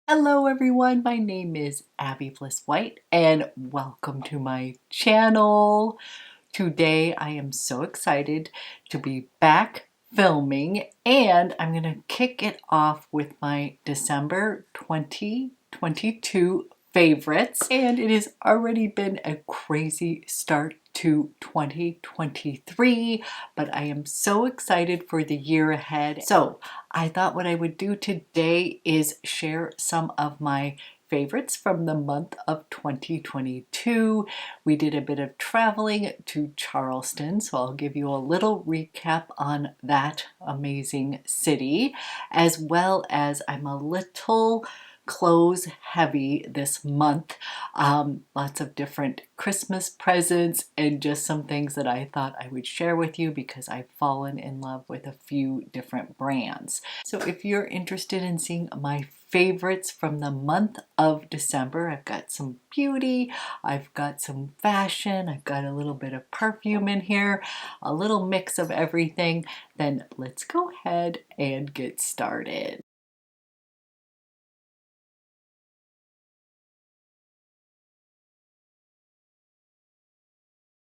Hello everyone, my name is Abby Bliss White and welcome to my channel. Today I am so excited to be back filming and I'm going to kick it off with my December 2022 favorites, and it has already been a crazy start to 2023, but I am so excited for the year ahead. So I thought what I would do today is share some of my favorites from the month of 2022. We did a bit of traveling to Charleston, so I'll give you a little recap on that amazing city, as well as I'm a little clothes heavy this month. Lots of different Christmas presents and just some things that I thought I would share with you because I've fallen in love with a few different brands. So if you're interested in seeing my favorites from the month of December, I've got some beauty, I've got some fashion, I've got a little bit of perfume in here, a little mix of everything, then let's go ahead and get started.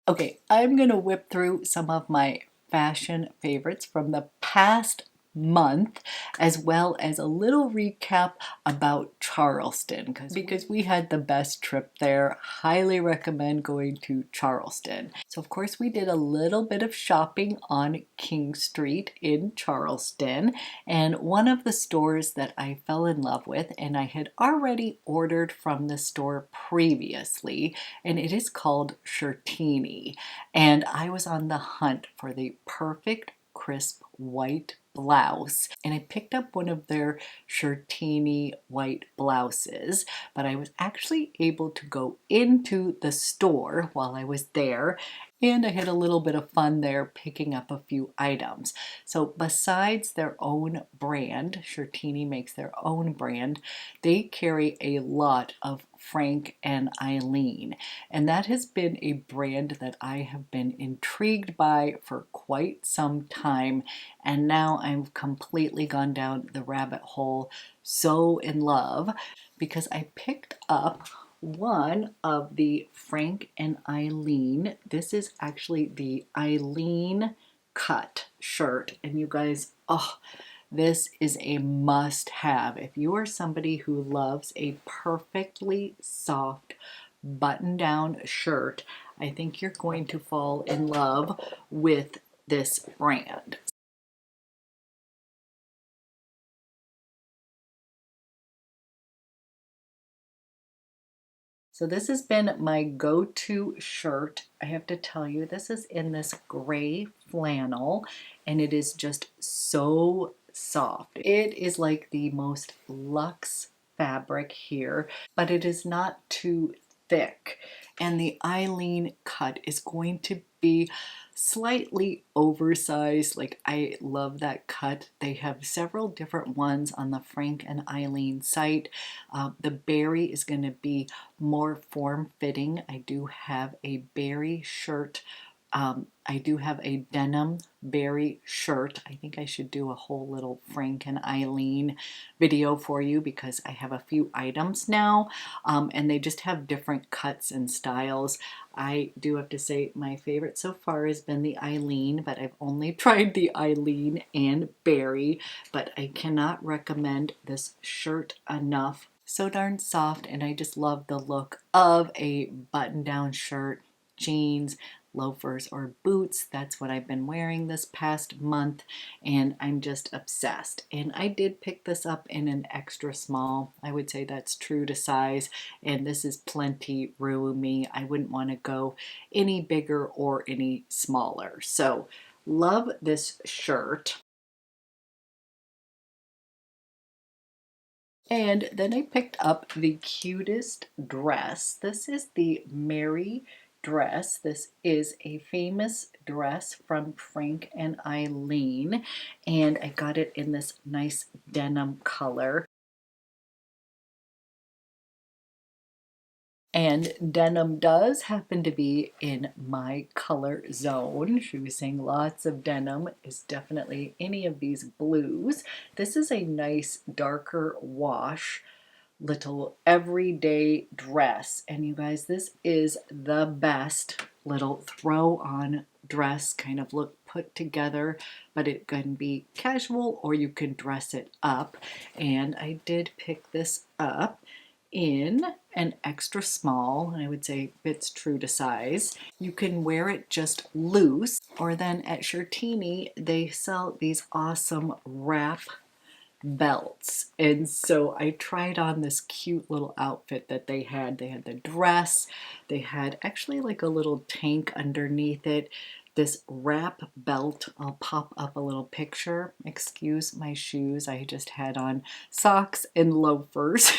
Okay, I'm gonna whip through some of my fashion favorites from the past month, as well as a little recap about Charleston, because we had the best trip there. Highly recommend going to Charleston. So of course we did a little bit of shopping on King Street in Charleston, and one of the stores that I fell in love with, and I had already ordered from the store previously, and it is called Shirtini. And I was on the hunt for the perfect crisp white blouse, and I picked up one of their Shirtini white blouses, but I was actually able to go into the store while I was there, and I had a little bit of fun there picking up a few items. So besides their own brand, Shirtini makes their own brand, they carry a lot of Frank and Eileen, and that has been a brand that I have been intrigued by for quite some time, and now I've completely gone down the rabbit hole, so in love, because I picked up one of the Frank and Eileen. This is actually the Eileen cut shirt, and you guys, oh, this is a must-have. If you are somebody who loves a perfectly soft button-down shirt, I think you're going to fall in love with this brand. So this has been my go-to shirt. I have to tell you, this is in this gray flannel, and it is just so soft. It is like the most luxe fabric here, but it is not too thick. And the Eileen cut is going to be slightly oversized. Like, I love that cut. They have several different ones on the Frank and Eileen site. The berry is going to be more form-fitting. I do have a berry shirt. I do have a denim berry shirt. I think I should do a whole little Frank and Eileen video for you because I have a few items now, and they just have different cuts and styles. I do have to say my favorite so far has been the Eileen, but I've only tried the Eileen and berry, but I cannot recommend this shirt enough. So darn soft, and I just love the look of a button-down shirt, jeans, loafers, or boots. That's what I've been wearing this past month, and I'm just obsessed. And I did pick this up in an extra small. I would say that's true to size, and this is plenty roomy. I wouldn't want to go any bigger or any smaller. So love this shirt. And then I picked up the cutest dress. This is the Mary dress. This is a famous dress from Frank and Eileen, and I got it in this nice denim color. And denim does happen to be in my color zone. She was saying lots of denim is definitely any of these blues. This is a nice darker wash little everyday dress. And you guys, this is the best little throw on dress, kind of look put together, but it can be casual or you can dress it up. And I did pick this up in an extra small, and I would say fits true to size. You can wear it just loose, or then at Shirtini they sell these awesome wrap belts. And so I tried on this cute little outfit that they had. They had the dress, they had actually like a little tank underneath it, this wrap belt. I'll pop up a little picture. Excuse my shoes, I just had on socks and loafers.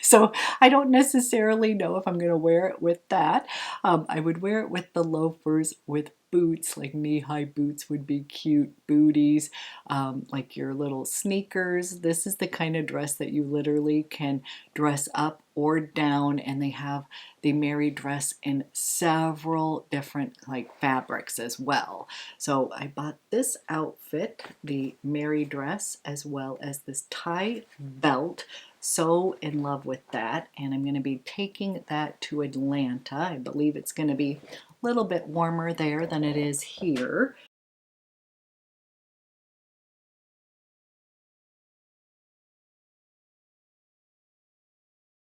So I don't necessarily know if I'm going to wear it with that. I would wear it with the loafers with boots, like knee-high boots would be cute, booties, like your little sneakers. This is the kind of dress that you literally can dress up or down, and they have the Mary dress in several different like fabrics as well. So I bought this outfit, the Mary dress, as well as this tie belt. So in love with that, and I'm going to be taking that to Atlanta. I believe it's going to be a little bit warmer there than it is here.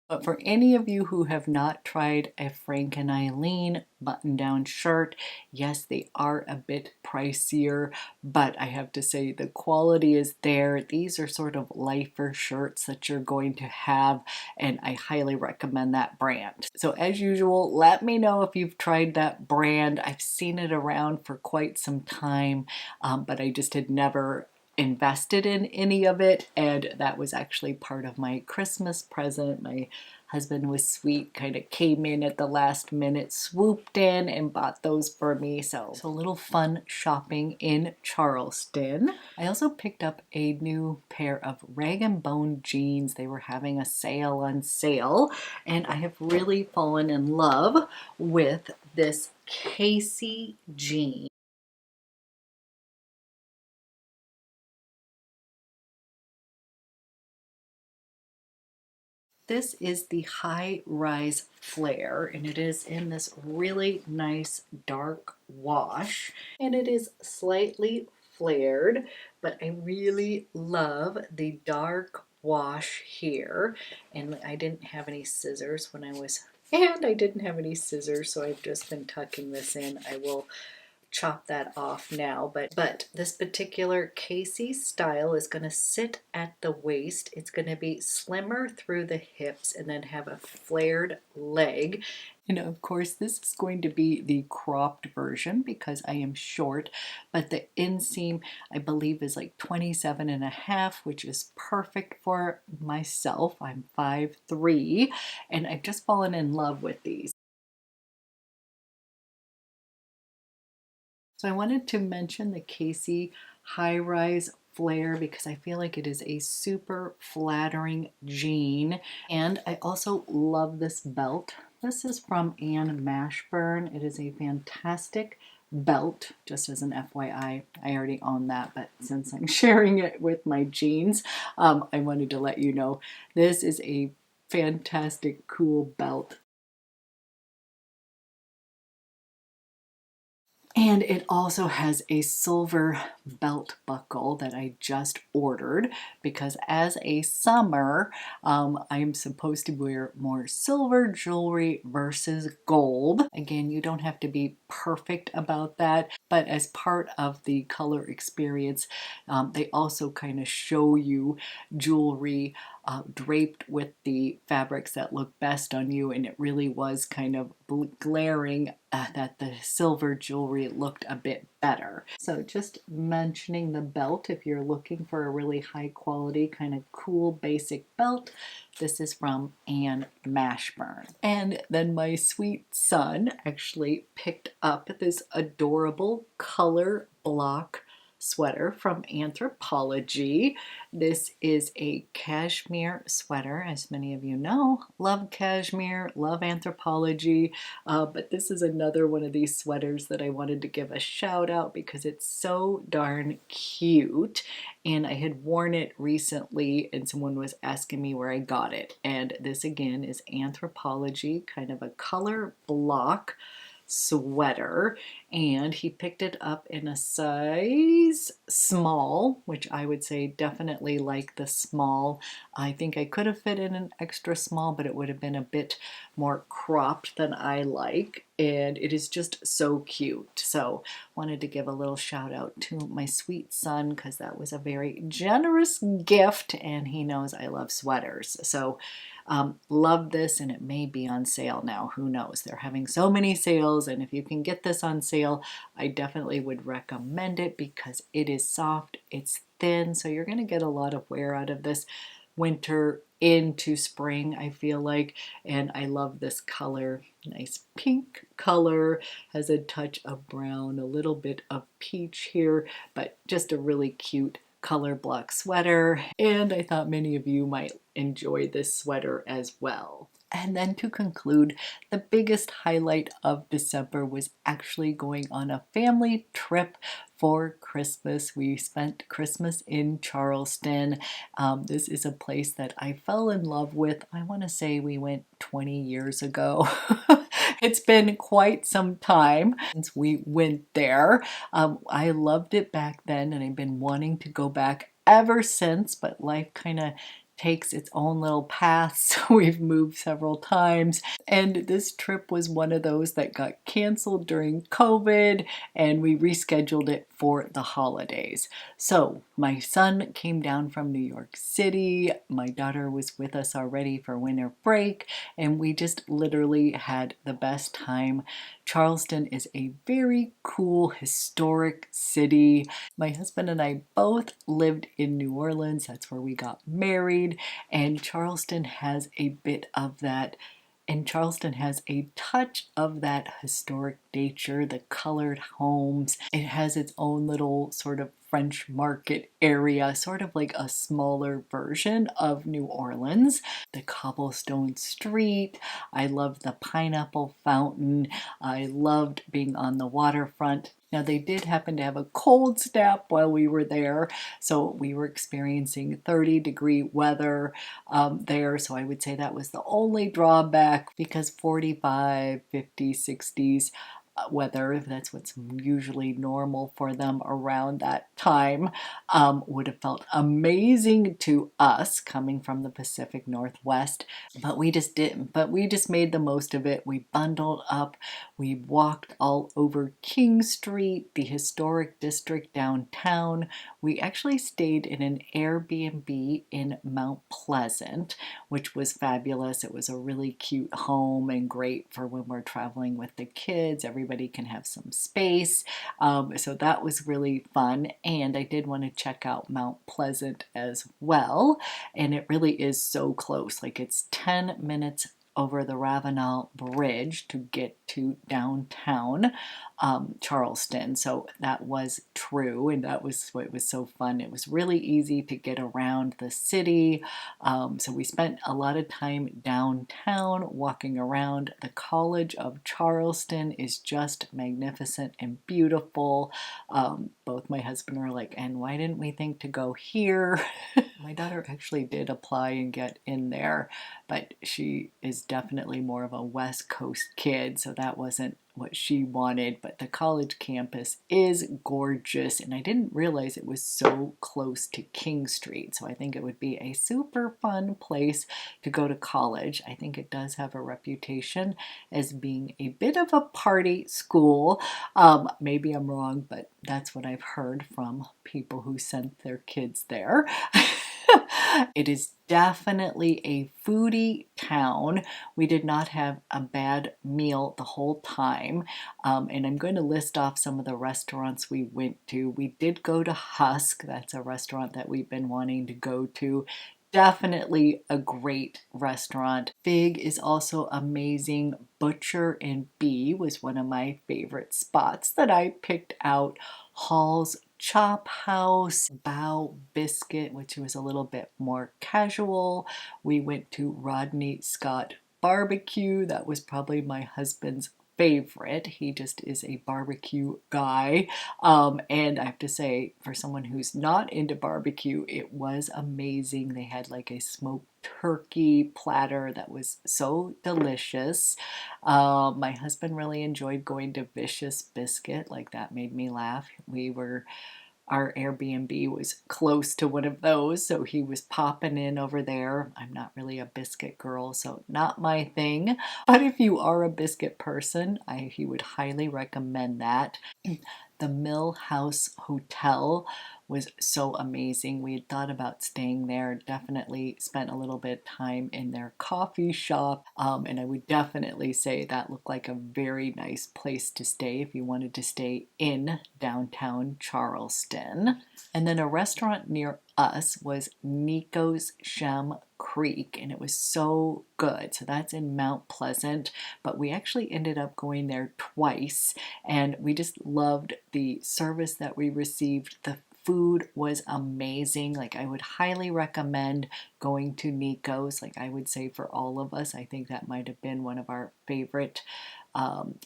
But for any of you who have not tried a Frank and Eileen button-down shirt, yes, they are a bit pricier, but I have to say the quality is there. These are sort of lifer shirts that you're going to have, and I highly recommend that brand. So as usual, let me know if you've tried that brand. I've seen it around for quite some time, but I just had never invested in any of it, and that was actually part of my Christmas present. My husband was sweet, kind of came in at the last minute, swooped in and bought those for me. So a little fun shopping in Charleston. I also picked up a new pair of rag and bone jeans. They were having a sale on sale, and I have really fallen in love with this Casey jean. This is the high rise flare, and it is in this really nice dark wash, and it is slightly flared, but I really love the dark wash here. And I didn't have any scissors when I was, and I didn't have any scissors, so I've just been tucking this in. I will chop that off now, but this particular Casey style is going to sit at the waist. It's going to be slimmer through the hips and then have a flared leg. And of course, this is going to be the cropped version because I am short, but the inseam I believe is like 27 and a half, which is perfect for myself. I'm 5'3", and I've just fallen in love with these. So I wanted to mention the Casey High Rise Flare because I feel like it is a super flattering jean. And I also love this belt. This is from Ann Mashburn. It is a fantastic belt, just as an FYI. I already own that, but since I'm sharing it with my jeans, I wanted to let you know this is a fantastic, cool belt. And it also has a silver belt buckle that I just ordered because as a summer, I'm supposed to wear more silver jewelry versus gold. Again, you don't have to be perfect about that, but as part of the color experience, they also kind of show you jewelry draped with the fabrics that look best on you, and it really was kind of glaring that the silver jewelry looked a bit better. So just mentioning the belt, if you're looking for a really high quality kind of cool basic belt, this is from Ann Mashburn. And then my sweet son actually picked up this adorable color block sweater from Anthropologie. This is a cashmere sweater, as many of you know. Love cashmere, love Anthropologie, but this is another one of these sweaters that I wanted to give a shout out because it's so darn cute. And I had worn it recently and someone was asking me where I got it. And this again is Anthropologie, kind of a color block sweater, and he picked it up in a size small, which I would say definitely like the small. I think I could have fit in an extra small, but it would have been a bit more cropped than I like, and it is just so cute. So wanted to give a little shout out to my sweet son because that was a very generous gift, and he knows I love sweaters. So love this, and it may be on sale now. Who knows? They're having so many sales, and if you can get this on sale, I definitely would recommend it because it is soft, it's thin, so you're going to get a lot of wear out of this winter into spring, I feel like. And I love this color. Nice pink color, has a touch of brown, a little bit of peach here, but just a really cute color block sweater, and I thought many of you might enjoy this sweater as well. And then to conclude, the biggest highlight of December was actually going on a family trip for Christmas. We spent Christmas in Charleston. This is a place that I fell in love with. I want to say we went 20 years ago. It's been quite some time since we went there. I loved it back then, and I've been wanting to go back ever since, but life kind of takes its own little paths. We've moved several times, and this trip was one of those that got canceled during COVID, and we rescheduled it for the holidays. So my son came down from New York City. My daughter was with us already for winter break, and we just literally had the best time. Charleston is a very cool, historic city. My husband and I both lived in New Orleans. That's where we got married, and Charleston has a bit of that. And Charleston has a touch of that historic nature, the colored homes. It has its own little sort of French market area, sort of like a smaller version of New Orleans. The cobblestone street. I loved the pineapple fountain. I loved being on the waterfront. Now, they did happen to have a cold snap while we were there, so we were experiencing 30-degree weather there, so I would say that was the only drawback because 45, 50, 60s weather, that's what's usually normal for them around that time, would have felt amazing to us coming from the Pacific Northwest, but we just didn't. But we just made the most of it. We bundled up, we walked all over King Street, the historic district downtown. We actually stayed in an Airbnb in Mount Pleasant, which was fabulous. It was a really cute home and great for when we're traveling with the kids. Everybody can have some space. So that was really fun. And I did want to check out Mount Pleasant as well. And it really is so close. Like it's 10 minutes over the Ravenel Bridge to get to downtown Charleston. So that was true, and that was what was so fun. It was really easy to get around the city. So we spent a lot of time downtown walking around. The College of Charleston is just magnificent and beautiful. Both my husband are like, and why didn't we think to go here? My daughter actually did apply and get in there, but she is definitely more of a West Coast kid, so that wasn't what she wanted. But the college campus is gorgeous, and I didn't realize it was so close to King Street, so I think it would be a super fun place to go to college. I think it does have a reputation as being a bit of a party school. Maybe I'm wrong, but that's what I've heard from people who sent their kids there. It is definitely a foodie town. We did not have a bad meal the whole time. And I'm going to list off some of the restaurants we went to. We did go to Husk. That's a restaurant that we've been wanting to go to. Definitely a great restaurant. Fig is also amazing. Butcher and Bee was one of my favorite spots that I picked out. Hall's Chop House, Bow Biscuit, which was a little bit more casual. We went to Rodney Scott Barbecue. That was probably my husband's favorite. He just is a barbecue guy. And I have to say, for someone who's not into barbecue, it was amazing. They had like a smoked turkey platter that was so delicious. My husband really enjoyed going to Vicious Biscuit. Like, that made me laugh. Our Airbnb was close to one of those, so he was popping in over there. I'm not really a biscuit girl, so not my thing. But if you are a biscuit person, he would highly recommend that. The Mill House Hotel was so amazing. We had thought about staying there, definitely spent a little bit of time in their coffee shop, and I would definitely say that looked like a very nice place to stay if you wanted to stay in downtown Charleston. And then a restaurant near us was Nico's Shem Creek, and it was so good. So that's in Mount Pleasant, but we actually ended up going there twice, and we just loved the service that we received. The food was amazing. Like, I would highly recommend going to Nico's. Like, I would say for all of us, I think that might have been one of our favorite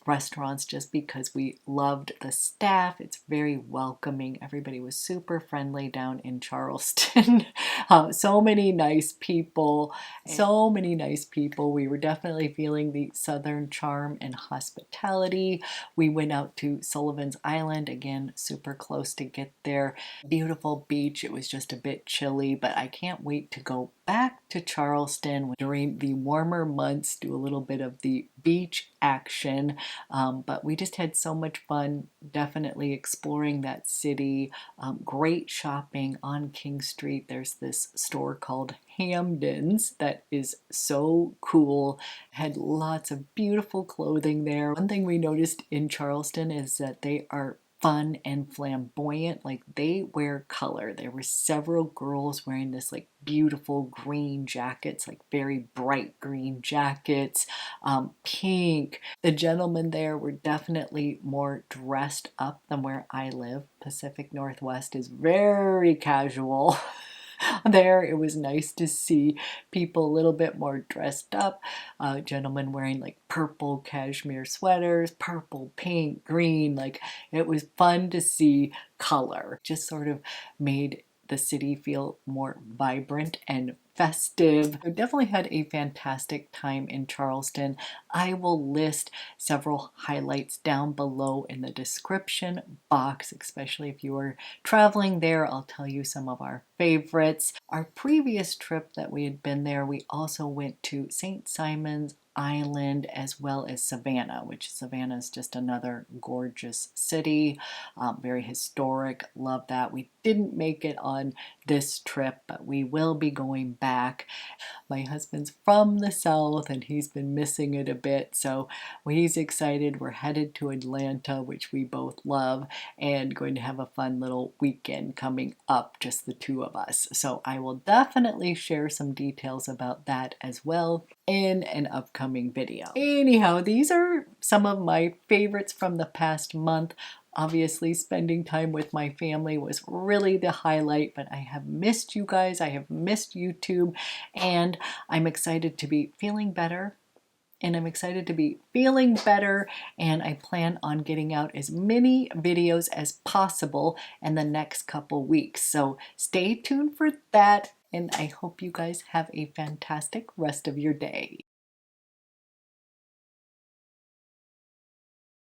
restaurants, just because we loved the staff. It's very welcoming. Everybody was super friendly down in Charleston. So many nice people. So many nice people. We were definitely feeling the southern charm and hospitality. We went out to Sullivan's Island, again, super close to get there. Beautiful beach. It was just a bit chilly, but I can't wait to go back to Charleston during the warmer months, do a little bit of the beach action. But we just had so much fun, definitely exploring that city. Great shopping on King Street. There's this store called Hamden's that is so cool. Had lots of beautiful clothing there. One thing we noticed in Charleston is that they are fun and flamboyant. Like, they wear color. There were several girls wearing this like beautiful green jackets, like very bright green jackets, pink. The gentlemen there were definitely more dressed up than where I live. Pacific Northwest is very casual. There, it was nice to see people a little bit more dressed up. Gentlemen wearing like purple cashmere sweaters, purple, pink, green. Like, it was fun to see color. Just sort of made the city feel more vibrant and festive. I definitely had a fantastic time in Charleston. I will list several highlights down below in the description box, especially if you are traveling there. I'll tell you some of our favorites. Our previous trip that we had been there, we also went to St. Simon's Island as well as Savannah, which Savannah is just another gorgeous city, very historic. Love that. We didn't make it on this trip, but we will be going back. My husband's from the South and he's been missing it a bit, so he's excited. We're headed to Atlanta, which we both love, and going to have a fun little weekend coming up, just the two of us. So I will definitely share some details about that as well in an upcoming video. Anyhow, these are some of my favorites from the past month. Obviously, spending time with my family was really the highlight, but I have missed you guys. I have missed YouTube, and I'm excited to be feeling better. And I'm excited to be feeling better, and I plan on getting out as many videos as possible in the next couple weeks. So stay tuned for that, and I hope you guys have a fantastic rest of your day.